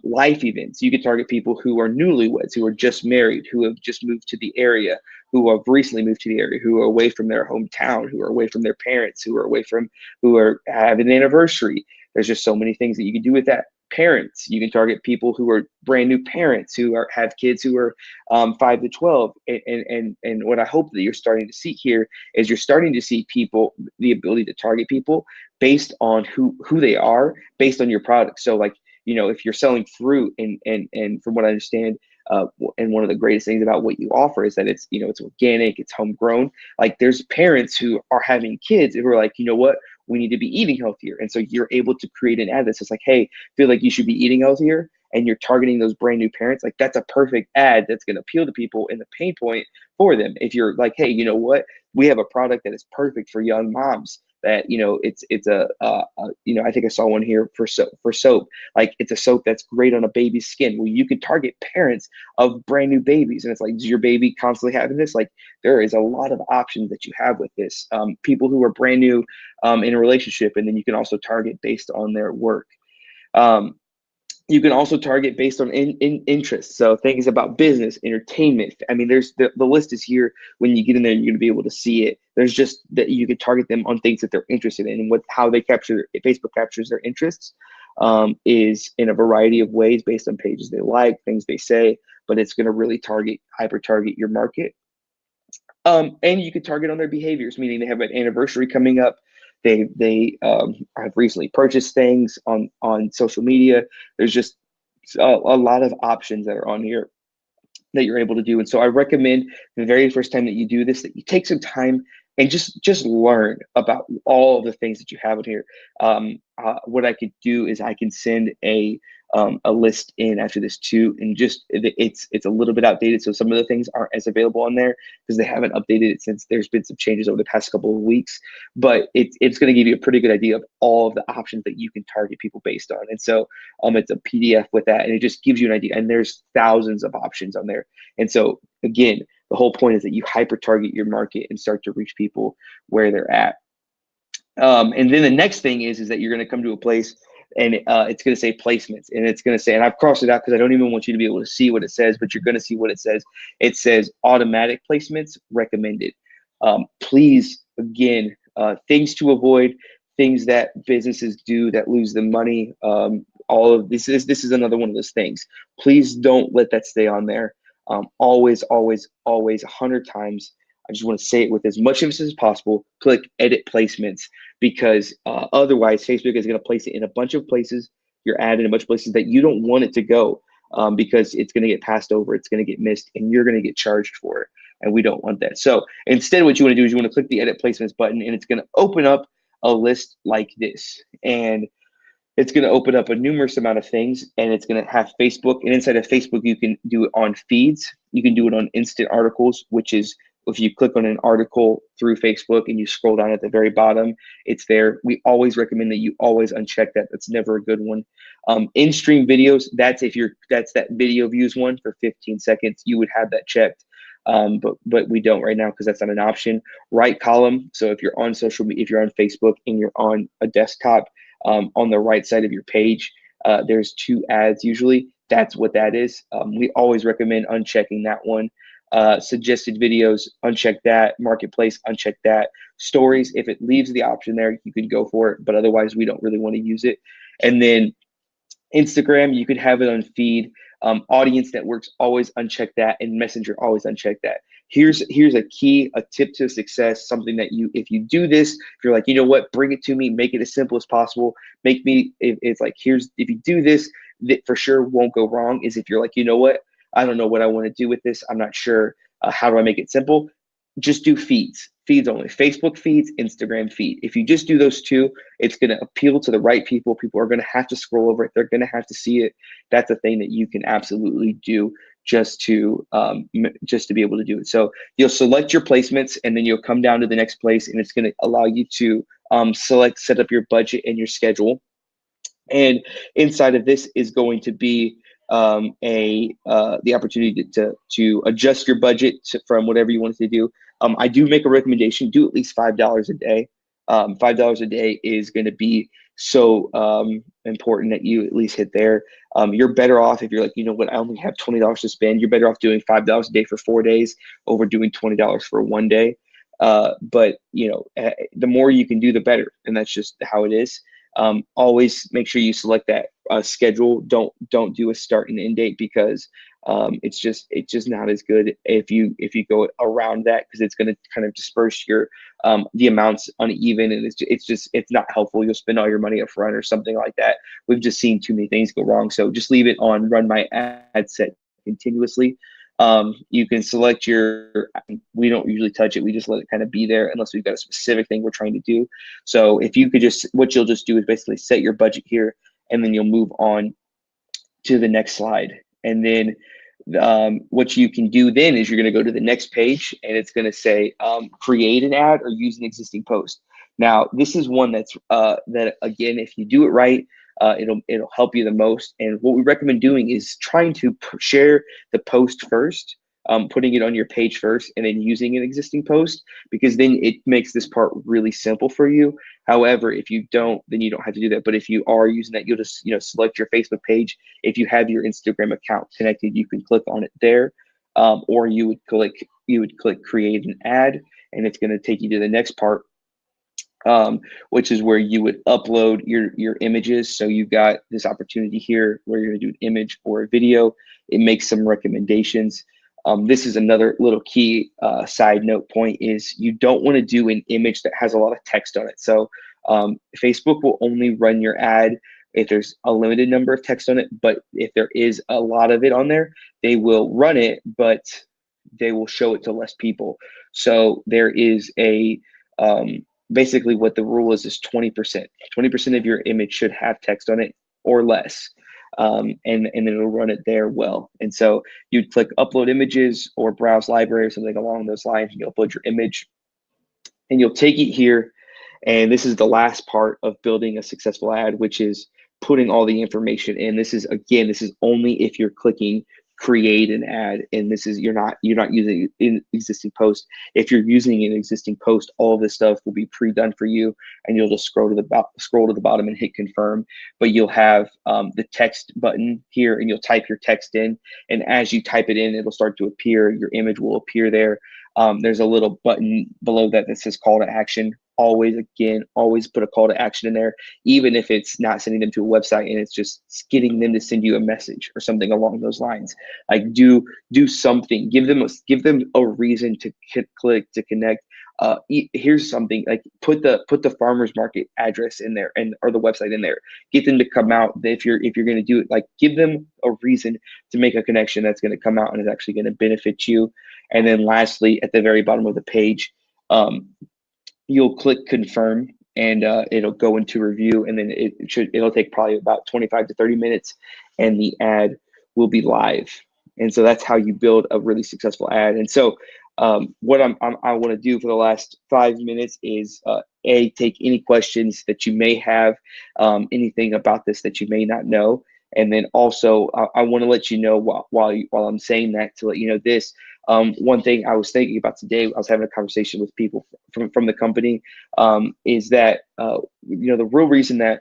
Life events. You can target people who are newlyweds, who are just married, who have just moved to the area, who have recently moved to the area, who are away from their hometown, who are away from their parents, who have an anniversary. There's just so many things that you can do with that. Parents, you can target people who are brand new parents who have kids who are 5 to 12. And what I hope that you're starting to see here is you're starting to see people, the ability to target people based on who they are, based on your product. So like, if you're selling fruit and from what I understand, and one of the greatest things about what you offer is that it's organic, it's homegrown. Like there's parents who are having kids who are like, you know what, we need to be eating healthier. And so you're able to create an ad that's just like, hey, feel like you should be eating healthier. And you're targeting those brand new parents. Like that's a perfect ad that's going to appeal to people in the pain point for them. If you're like, hey, you know what, we have a product that is perfect for young moms that, I think I saw one here for soap. Like it's a soap that's great on a baby's skin. Well, you could target parents of brand new babies. And it's like, does your baby constantly having this? Like there is a lot of options that you have with this. People who are brand new in a relationship, and then you can also target based on their work. You can also target based on interests. So things about business, entertainment. I mean, there's the list is here. When you get in there, you're going to be able to see it. There's just that you could target them on things that they're interested in, and how they Facebook captures their interests is in a variety of ways based on pages they like, things they say, but it's going to really hyper target your market. And you could target on their behaviors, meaning they have an anniversary coming up. They have recently purchased things on social media. There's just a lot of options that are on here that you're able to do. And so I recommend the very first time that you do this, that you take some time and just learn about all of the things that you have in here. What I could do is I can send a list in after this too, and just it's a little bit outdated, so some of the things aren't as available on there because they haven't updated it since there's been some changes over the past couple of weeks. But it's going to give you a pretty good idea of all of the options that you can target people based on. And so it's a PDF with that, and it just gives you an idea. And there's thousands of options on there. And so again, the whole point is that you hyper target your market and start to reach people where they're at. And then the next thing is that you're going to come to a place and it's going to say placements, and it's going to say, and I've crossed it out because I don't even want you to be able to see what it says, but you're going to see what it says. It says automatic placements recommended. Please, again, things to avoid, things that businesses do that lose them money. All of this is another one of those things. Please don't let that stay on there. Always, 100 times. I just want to say it with as much emphasis as possible. Click edit placements, because otherwise Facebook is going to place it in a bunch of places. You're adding a bunch of places that you don't want it to go, because it's going to get passed over. It's going to get missed, and you're going to get charged for it. And we don't want that. So instead, what you want to do is you want to click the edit placements button, and it's going to open up a list like this. And it's going to open up a numerous amount of things, and it's going to have Facebook. And inside of Facebook, you can do it on feeds. You can do it on instant articles, which is if you click on an article through Facebook and you scroll down at the very bottom, it's there. We always recommend that you always uncheck that. That's never a good one. In-stream videos, that's that video views one for 15 seconds. You would have that checked. But we don't right now because that's not an option. Right column. So if you're on social media, if you're on Facebook and you're on a desktop, on the right side of your page, there's 2 ads usually. That's what that is. We always recommend unchecking that one. Suggested videos, uncheck that. Marketplace, uncheck that. Stories, if it leaves the option there, you can go for it, but otherwise we don't really want to use it. And then Instagram, you could have it on feed. Audience networks, always uncheck that, and Messenger, always uncheck that. here's a tip to success, something that if you do this, if you're like, you know what, bring it to me, make it as simple as possible, make me, it's like, here's, if you do this, that for sure won't go wrong, is if you're like, you know what, I don't know what I want to do with this, I'm not sure, how do I make it simple? Just do feeds only, Facebook feeds, Instagram feed. If you just do those two, it's going to appeal to the right people. People are going to have to scroll over it, they're going to have to see it. That's a thing that you can absolutely do just to be able to do it. So you'll select your placements, and then you'll come down to the next place, and it's going to allow you to set up your budget and your schedule. And inside of this is going to be the opportunity to adjust your budget from whatever you want to do. I do make a recommendation: do at least $5 a day. $5 a day is going to be so important that you at least hit there. You're better off if you're like, you know what, I only have $20 to spend. You're better off doing $5 a day for 4 days over doing $20 for 1 day. But the more you can do, the better, and that's just how it is. Always make sure you select that schedule. Don't do a start and end date, because it's just not as good if you go around that, because it's going to kind of disperse your the amounts uneven, and it's not helpful. You'll spend all your money up front or something like that. We've just seen too many things go wrong. So just leave it on run my ad set continuously. You can select we don't usually touch it. We just let it kind of be there unless we've got a specific thing we're trying to do. So if you could what you'll just do is basically set your budget here, and then you'll move on to the next slide. And then what you can do then is you're going to go to the next page, and it's going to say create an ad or use an existing post. Now, this is one that's that, again, if you do it right, it'll help you the most. And what we recommend doing is trying to share the post first, putting it on your page first, and then using an existing post, because then it makes this part really simple for you. However, if you don't, then you don't have to do that. But if you are using that, you'll just select your Facebook page. If you have your Instagram account connected, you can click on it there, or you would click create an ad, and it's going to take you to the next part, which is where you would upload your images. So you've got this opportunity here where you're going to do an image or a video. It makes some recommendations. This is another little key side note point, is you don't want to do an image that has a lot of text on it. So Facebook will only run your ad if there's a limited number of text on it, but if there is a lot of it on there, they will run it, but they will show it to less people. So there is basically what the rule is 20%. 20% of your image should have text on it or less. And then it'll run it there well. And so you'd click upload images or browse library or something along those lines, and you upload your image, and you'll take it here. And this is the last part of building a successful ad, which is putting all the information in. This is only if you're clicking create an ad, and this is you're not using an existing post. If you're using an existing post, all of this stuff will be pre-done for you, and you'll just scroll to the bottom and hit confirm. But you'll have the text button here, and you'll type your text in, and as you type it in, it'll start to appear. Your image will appear there. There's a little button below that says call to action. Always put a call to action in there, even if it's not sending them to a website and it's just getting them to send you a message or something along those lines. Like do something, give them a reason to click to connect. Here's something like put the farmers market address in there or the website in there. Get them to come out. If you're going to do it, like give them a reason to make a connection that's going to come out and is actually going to benefit you. And then lastly, at the very bottom of the page, you'll click confirm, and it'll go into review, and then it'll take probably about 25 to 30 minutes, and the ad will be live. And so that's how you build a really successful ad. And so what I want to do for the last 5 minutes is take any questions that you may have, anything about this that you may not know. And then also I want to let you know while I'm saying that, to let you know this. One thing I was thinking about today, I was having a conversation with people from the company, is that the real reason that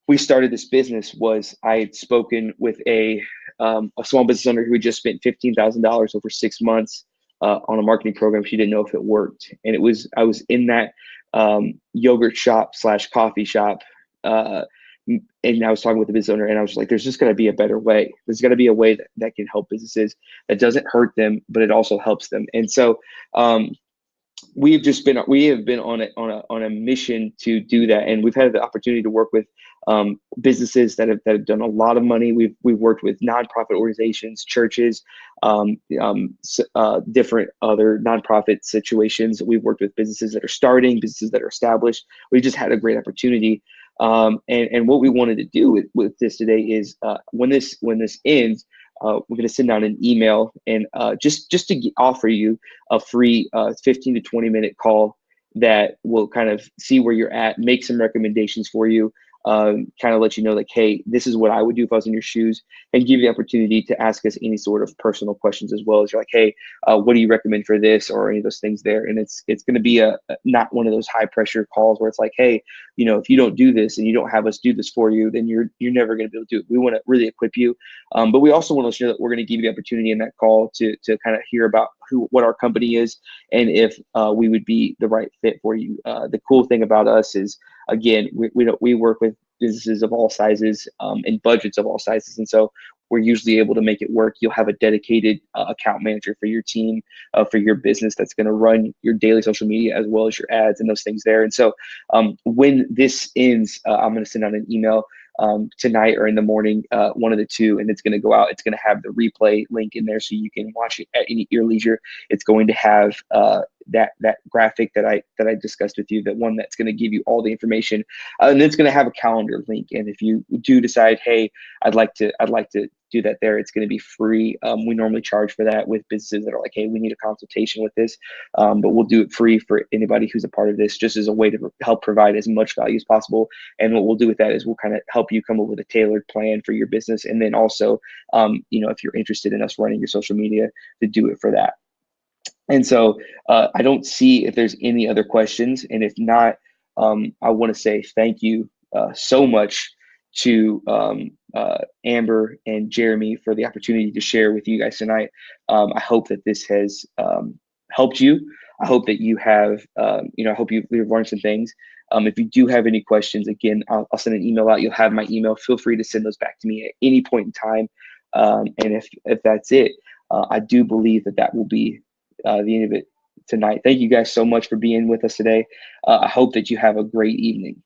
we started this business was I had spoken with a small business owner who had just spent $15,000 over 6 months on a marketing program. She didn't know if it worked, and I was in that yogurt shop / coffee shop And I was talking with the business owner, and I was just like, there's just got to be a better way. There's got to be a way that can help businesses that doesn't hurt them, but it also helps them. And so we have been on a mission to do that, and we've had the opportunity to work with businesses that have done a lot of money. We've worked with nonprofit organizations, churches, different other nonprofit situations. We've worked with businesses that are starting, businesses that are established. We just had a great opportunity, and what we wanted to do with this today is when this ends. We're going to send out an email and just to offer you a free 15 to 20-minute call that will kind of see where you're at, make some recommendations for you, kind of let you know, like, hey, this is what I would do if I was in your shoes, and give you the opportunity to ask us any sort of personal questions as well. As you're like, hey, what do you recommend for this, or any of those things there. And it's going to be not one of those high pressure calls where it's like, hey, if you don't do this and you don't have us do this for you, then you're never going to be able to do it. We want to really equip you, but we also want to let you know that we're going to give you the opportunity in that call to kind of hear about what our company is, and if we would be the right fit for you. The cool thing about us is, again, we work with businesses of all sizes, and budgets of all sizes, and so we're usually able to make it work. You'll have a dedicated account manager for your team, for your business, that's going to run your daily social media as well as your ads and those things there. And so when this ends, I'm going to send out an email tonight or in the morning, one of the two, and it's going to go out. It's going to have the replay link in there so you can watch it at your leisure. It's going to have that graphic that I discussed with you, that one that's going to give you all the information, and then it's going to have a calendar link. And if you do decide, hey, I'd like to do that there, it's going to be free. We normally charge for that with businesses that are like, hey, we need a consultation with this, but we'll do it free for anybody who's a part of this, just as a way to help provide as much value as possible. And what we'll do with that is we'll kind of help you come up with a tailored plan for your business, and then also, if you're interested in us running your social media, to do it for that. And so I don't see if there's any other questions. And if not, I want to say thank you so much to Amber and Jeremy for the opportunity to share with you guys tonight. I hope that this has helped you. I hope that you have, I hope you've learned some things. If you do have any questions, again, I'll send an email out. You'll have my email. Feel free to send those back to me at any point in time. And if that's it, I do believe that will be the end of it tonight. Thank you guys so much for being with us today. I hope that you have a great evening.